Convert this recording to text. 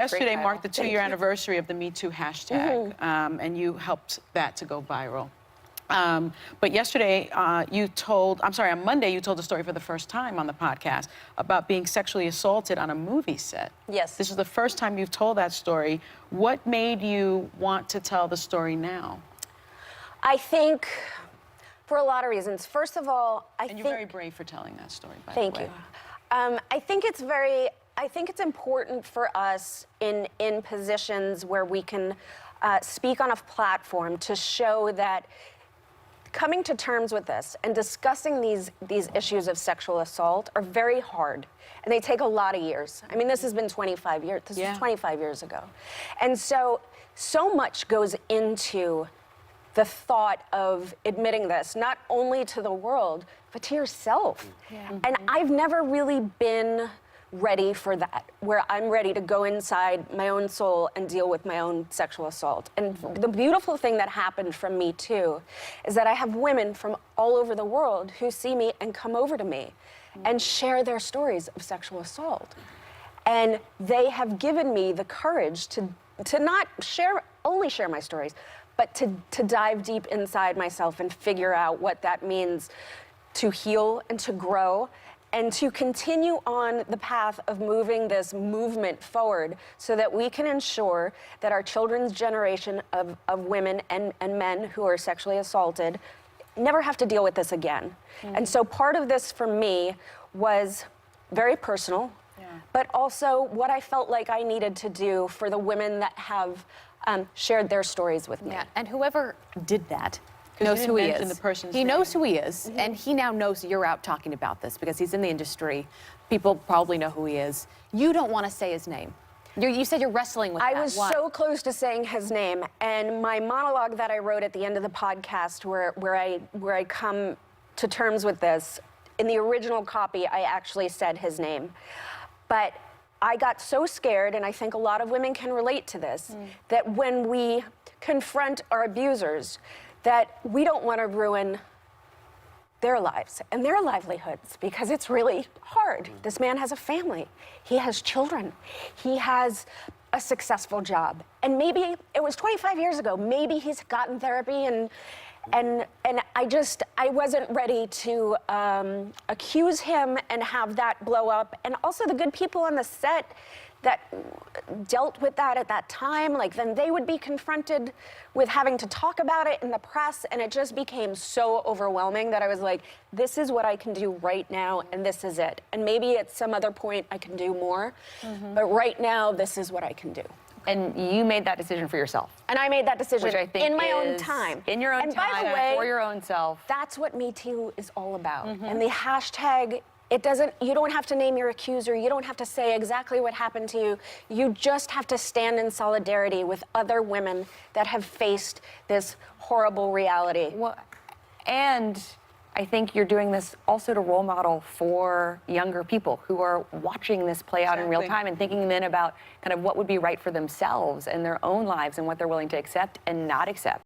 Yesterday marked the 2-year anniversary of the Me Too hashtag, and you helped that to go viral. But yesterday, on Monday, you told a story for the first time on the podcast about being sexually assaulted on a movie set. Yes. This is the first time you've told that story. What made you want to tell the story now? I think for a lot of reasons. First of all, And you're very brave for telling that story, by Thank the way. you. I think it's important for us in positions where we can speak on a platform to show that coming to terms with this and discussing these issues of sexual assault are very hard, and they take a lot of years. I mean, this has been 25 years. This was 25 years ago. And so much goes into the thought of admitting this, not only to the world, but to yourself. And I've never really been ready for that, where I'm ready to go inside my own soul and deal with my own sexual assault. And the beautiful thing that happened from Me Too is that I have women from all over the world who see me and come over to me and share their stories of sexual assault. And they have given me the courage to not only share my stories, but to dive deep inside myself and figure out what that means to heal and to grow and to continue on the path of moving this movement forward so that we can ensure that our children's generation of women and men who are sexually assaulted never have to deal with this again. And so part of this for me was very personal, but also what I felt like I needed to do for the women that have shared their stories with me. Yeah, and whoever did that knows who he is. He knows who he is, and he now knows you're out talking about this because he's in the industry. People probably know who he is. You don't want to say his name. You said you're wrestling with that. I was so close to saying his name, and my monologue that I wrote at the end of the podcast where I come to terms with this, in the original copy, I actually said his name. But I got so scared, and I think a lot of women can relate to this, that when we confront our abusers, that we don't want to ruin their lives and their livelihoods because it's really hard. This man has a family. He has children. He has a successful job. And maybe it was 25 years ago. Maybe he's gotten therapy and I wasn't ready to accuse him and have that blow up. And also the good people on the set that dealt with that at that time, like then they would be confronted with having to talk about it in the press, and it just became so overwhelming that I was like, this is what I can do right now, and this is it. And maybe at some other point I can do more, but right now this is what I can do. And you made that decision for yourself. And I made that decision Which I think in my own time. In your own and time, by the way, for your own self. That's what Me Too is all about. And the hashtag, you don't have to name your accuser. You don't have to say exactly what happened to you. You just have to stand in solidarity with other women that have faced this horrible reality. Well, and I think you're doing this also to role model for younger people who are watching this play out in real time and thinking then about kind of what would be right for themselves and their own lives and what they're willing to accept and not accept.